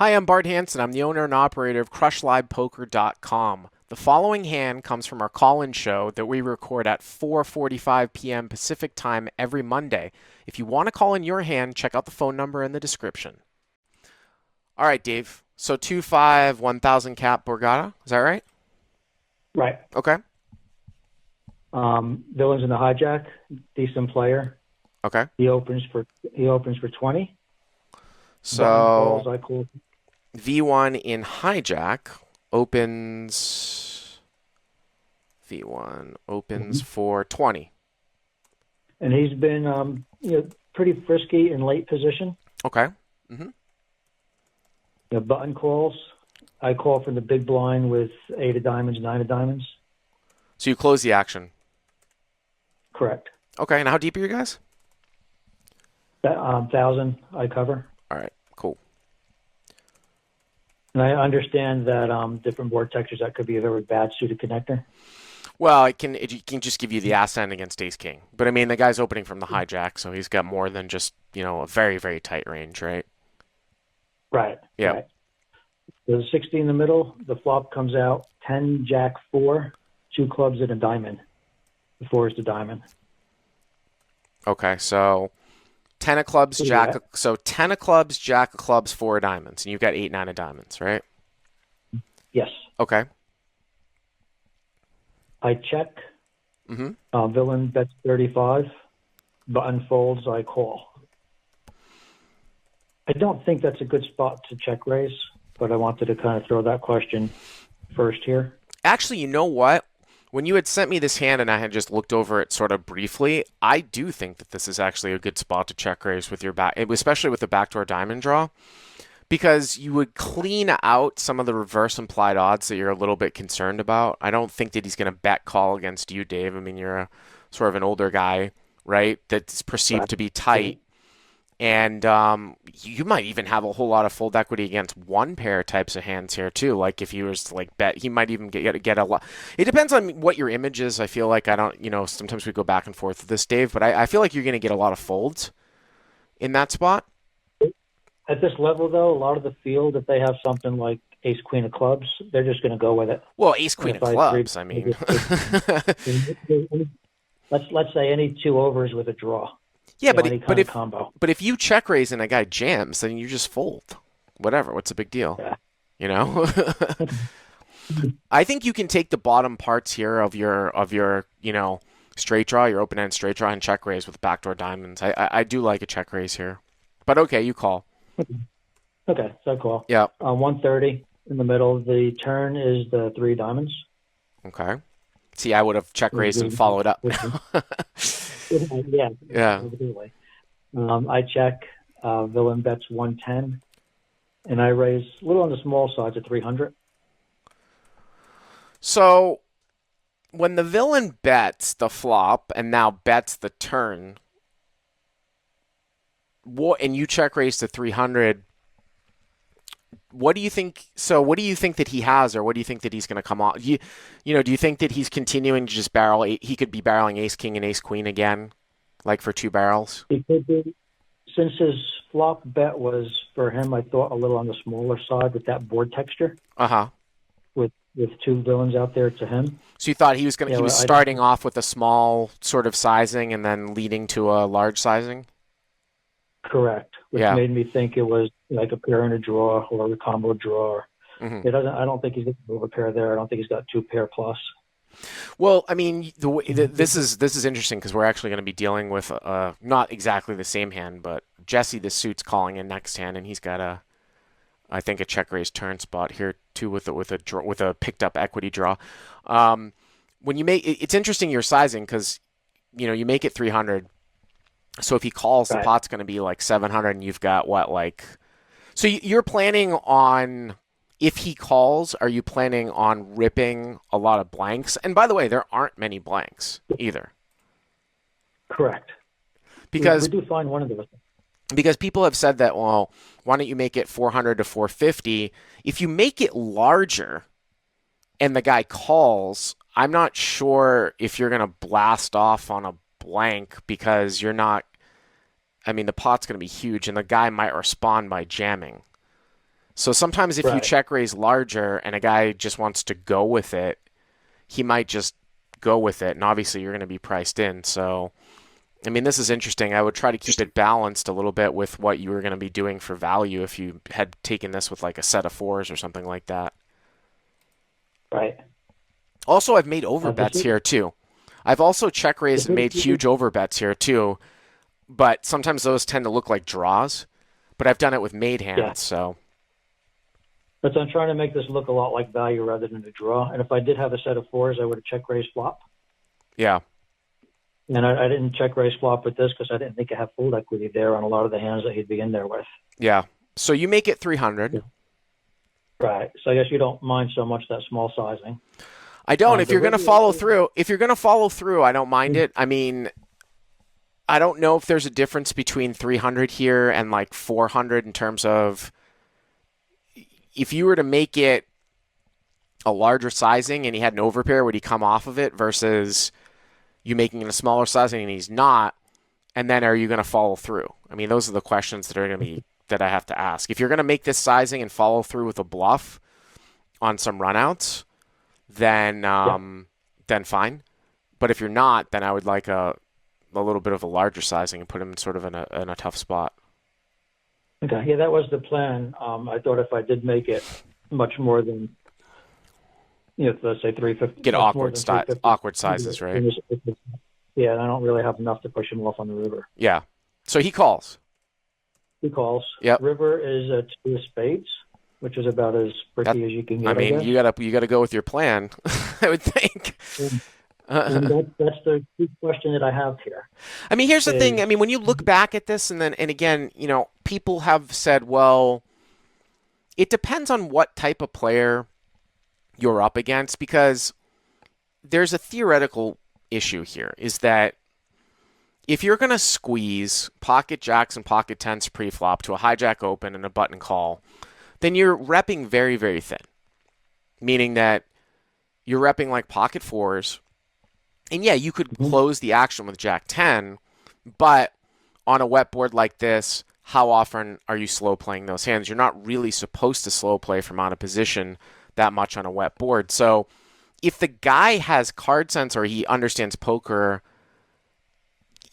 Hi, I'm Bart Hanson. I'm the owner and operator of CrushLivePoker.com. The following hand comes from our call-in show that we record at 4:45 p.m. Pacific Time every Monday. If you want to call in your hand, check out the phone number in the description. All right, Dave. So 2-5, 1,000 cap Borgata. Is that right? Right. Okay. Villains in the hijack, decent player. Okay. He opens for 20. Button So calls, I call. V1 in hijack opens. V1 opens for 20. And he's been pretty frisky in late position. Okay. Button calls. I call from the big blind with 8 of diamonds, 9 of diamonds. So you close the action. Correct. Okay. And how deep are you guys? That 1,000 I cover. All right. Cool. And I understand that different board textures, that could be a very bad suited connector. Well, it can just give you the ascent against ace king. But I mean, the guy's opening from the hijack, so he's got more than just, a very, very tight range, right? Right. Yeah. Right. There's a 60 in the middle. The flop comes out 10, jack, 4, 2 clubs and a diamond. The 4 is the diamond. Okay, so 10 of clubs, jack. So 10 of clubs, jack of clubs, 4 of diamonds, and you've got 8, 9 of diamonds, right? Yes. Okay. I check. Villain bets 35. Button folds. I call. I don't think that's a good spot to check raise, but I wanted to kind of throw that question first here. Actually, you know what? When you had sent me this hand and I had just looked over it sort of briefly, I do think that this is actually a good spot to check raise with your back, especially with the backdoor diamond draw, because you would clean out some of the reverse implied odds that you're a little bit concerned about. I don't think that he's going to bet call against you, Dave. I mean, you're a sort of an older guy, right? That's perceived to be tight. And you might even have a whole lot of fold equity against one pair types of hands here too. Like if he was to bet, he might even get a lot. It depends on what your image is. I feel like sometimes we go back and forth with this, Dave, but I feel like you're going to get a lot of folds in that spot. At this level, though, a lot of the field, if they have something like ace, queen of clubs, they're just going to go with it. Well, ace, queen of clubs, I mean. Let's say any 2 overs with a draw. Yeah, but if you check raise and a guy jams, then you just fold. Whatever. What's the big deal? Yeah. I think you can take the bottom parts here of your straight draw, your open end straight draw, and check raise with backdoor diamonds. I do like a check raise here, but okay, you call. Okay, so I call. Yeah. 130 in the middle. The turn is the 3 diamonds. Okay. See, I would have check raised and followed up. Yeah. Yeah. I check. Villain bets 110, and I raise a little on the small side to 300. So, when the villain bets the flop and now bets the turn, and you check raise to 300, what do you think? So, what do you think that he has, or what do you think that he's going to come off? Do you think that he's continuing to just barrel? He could be barreling ace king and ace queen again, like for 2 barrels. He could be. Since his flop bet was for him, I thought a little on the smaller side with that board texture. With 2 villains out there to him. So you thought he was going? He was starting off with a small sort of sizing and then leading to a large sizing. Correct. Which made me think it was like a pair and a draw or a combo draw. I don't think he's going to move a pair there. I don't think he's got 2 pair plus. Well, I mean, this is interesting because we're actually going to be dealing with not exactly the same hand, but Jesse the suit's calling in next hand, and he's got I think a check raise turn spot here too with a picked up equity draw. When you make it's interesting your sizing because you make it 300. So if he calls, the pot's going to be like 700, and you've got so you're planning on, if he calls, are you planning on ripping a lot of blanks? And by the way, there aren't many blanks either. Correct. Because we do find one of those. Because people have said that, well, why don't you make it 400 to 450? If you make it larger and the guy calls, I'm not sure if you're going to blast off on a blank because you're not, I mean, the pot's going to be huge and the guy might respond by jamming. So sometimes if you Right. check raise larger and a guy just wants to go with it, he might just go with it. And obviously you're going to be priced in. So, I mean, this is interesting. I would try to keep it balanced a little bit with what you were going to be doing for value if you had taken this with like a set of fours or something like that. Right. Also, I've made The overbets suited, here too. I've also check the raised and suited, made huge overbets here too, but sometimes those tend to look like draws. But I've done it with made yeah. hands, so But I'm trying to make this look a lot like value rather than a draw. And if I did have a set of fours, I would have check raised flop. yeah. And I didn't check raise flop with this because I didn't think I had full equity there on a lot of the hands that he'd be in there with. Yeah. So you make it 300. Yeah. Right. So I guess you don't mind so much that small sizing. I don't. If The you're going to river, follow through, I don't mind it. I mean, I don't know if there's a difference between 300 here and like 400 in terms of if you were to make it a larger sizing and he had an overpair, would he come off of it versus you making it a smaller sizing and he's not? And then are you going to follow through? I mean, those are the questions that are going to be that I have to ask. If you're going to make this sizing and follow through with a bluff on some runouts, then yeah. then fine. But if you're not, then I would like a little bit of a larger sizing and put him sort of in a tough spot. Okay. Yeah, that was the plan. I thought if I did make it much more than, let's say 350, Get much more than 350. awkward sizes, right? Yeah, and I don't really have enough to push him off on the river. Yeah. So he calls. He calls. Yep. River is a two of spades, which is about as pretty as you can get. I mean, you gotta go with your plan. I would think. And that's the key question that I have here. I mean, here's the thing. I mean, when you look back at this, and again, people have said, well, it depends on what type of player you're up against, because there's a theoretical issue here, is that if you're going to squeeze pocket jacks and pocket tens pre-flop to a hijack open and a button call, then you're repping very, very thin, meaning that you're repping like pocket fours. And yeah, you could close the action with Jack 10, but on a wet board like this, how often are you slow playing those hands? You're not really supposed to slow play from out of position that much on a wet board. So if the guy has card sense or he understands poker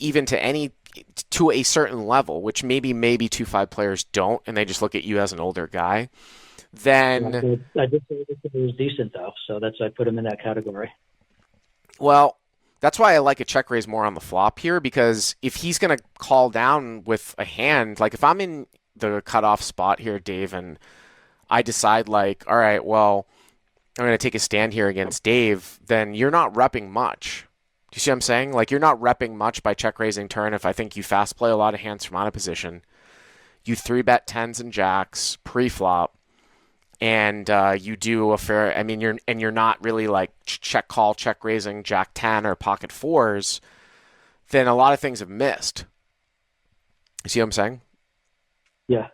even to a certain level, which maybe 2-5 players don't, and they just look at you as an older guy, then I did say that he was decent though, so I put him in that category. Well, that's why I like a check raise more on the flop here, because if he's going to call down with a hand, like if I'm in the cutoff spot here, Dave, and I decide like, all right, well, I'm going to take a stand here against Dave, then you're not repping much. Do you see what I'm saying? Like, you're not repping much by check raising turn if I think you fast play a lot of hands from out of position. You 3-bet tens and jacks pre-flop, and you do a fair. I mean, you're not really like check call, check raising Jack 10 or pocket fours. Then a lot of things have missed. You see what I'm saying? Yeah,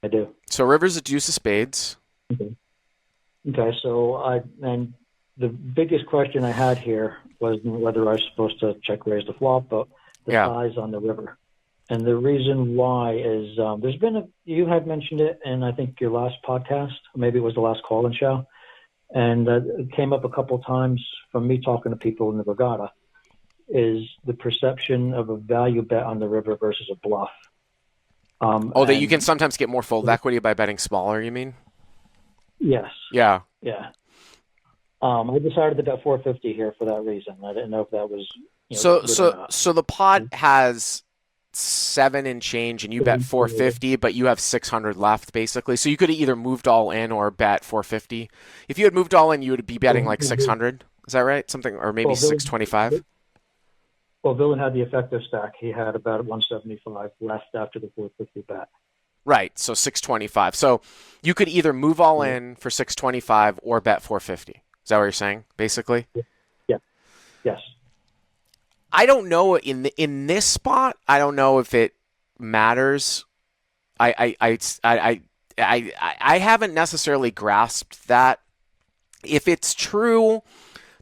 I do. So river's a deuce of spades. Okay. So and the biggest question I had here was whether I was supposed to check raise the flop, but the size on the river. And the reason why is you had mentioned it in, I think, your last podcast, maybe it was the last call-in show, and it came up a couple of times from me talking to people in the regatta, is the perception of a value bet on the river versus a bluff. That you can sometimes get more fold equity by betting smaller, you mean? Yes. Yeah. Yeah. I decided to bet 450 here for that reason. I didn't know if that was so the pot has 7 and change, and you bet 450, but you have 600 left basically. So you could have either moved all in or bet 450. If you had moved all in, you would be betting like 600. Is that right? Something, or maybe 625. Well, Villain had the effective stack. He had about 175 left after the 450 bet. Right, so 625. So you could either move all in for 625 or bet 450. Is that what you're saying, basically? Yeah. Yes. I don't know in this spot. I don't know if it matters. I haven't necessarily grasped that. If it's true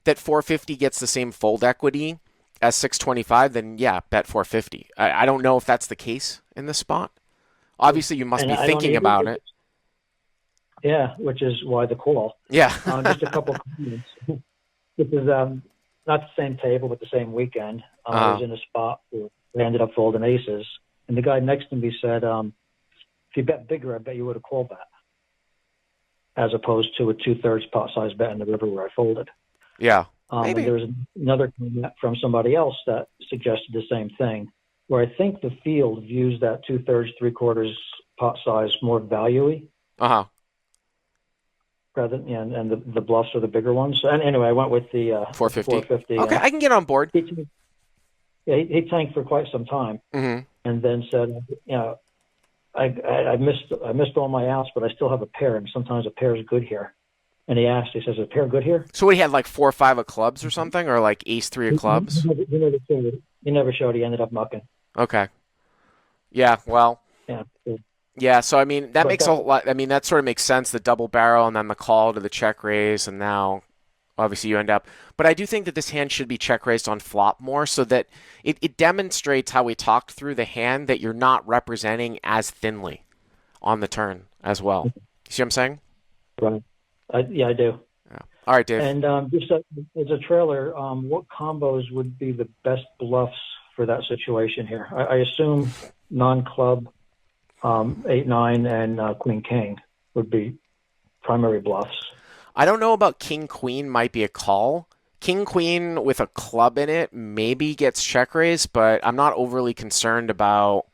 that 450 gets the same fold equity as 625, then yeah, bet 450. I don't know if that's the case in this spot. Obviously, you must be thinking about it. Yeah, which is why the call. Yeah. Just a couple of comments. This is not the same table, but the same weekend. I was in a spot where we ended up folding aces, and the guy next to me said, "If you bet bigger, I bet you would have called that," as opposed to a 2/3 pot size bet in the river where I folded. Yeah. And Maybe. there was another comment from somebody else that suggested the same thing, where I think the field views that 2/3, 3/4 pot size more value-y Uh-huh. rather than, and the bluffs are the bigger ones. And anyway, I went with the 450. 450. Okay, And I can get on board. he tanked for quite some time, Mm-hmm. and then said, I missed all my outs, but I still have a pair, and sometimes a pair is good here. And he asked, he says, "Is a pair good here?" So he had like 4 or 5 of clubs or something, or like ace 3 of clubs? He never showed. He ended up mucking. Okay. Yeah, well, Yeah. yeah, so I mean that But makes a lot. I mean that sort of makes sense. The double barrel and then the call to the check raise, and now obviously you end up. But I do think that this hand should be check raised on flop more, so that it demonstrates how we talked through the hand that you're not representing as thinly on the turn as well. You see what I'm saying? right. Yeah, I do. Yeah. All right, Dave. And just as a trailer, what combos would be the best bluffs for that situation here? I assume non-club, 8-9 and queen king would be primary bluffs. I don't know about king queen. Might be a call. King queen with a club in it maybe gets check raised, but I'm not overly concerned about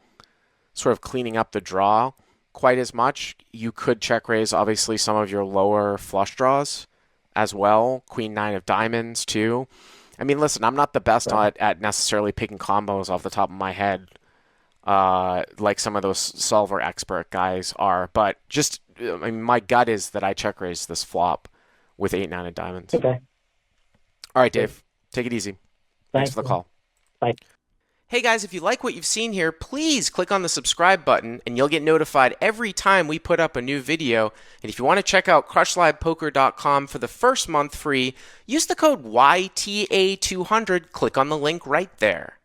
sort of cleaning up the draw quite as much. You could check raise obviously some of your lower flush draws as well. Queen nine of diamonds too. I mean, listen, I'm not the best Right. at necessarily picking combos off the top of my head, like some of those solver expert guys are. But just, I mean, my gut is that I check raise this flop with 8 9 of diamonds. Okay. All right, Dave, take it easy. Thanks Thanks. for the call. Bye. Hey guys, if you like what you've seen here, please click on the subscribe button and you'll get notified every time we put up a new video. And if you want to check out crushlivepoker.com for the first month free, use the code YTA200. Click on the link right there.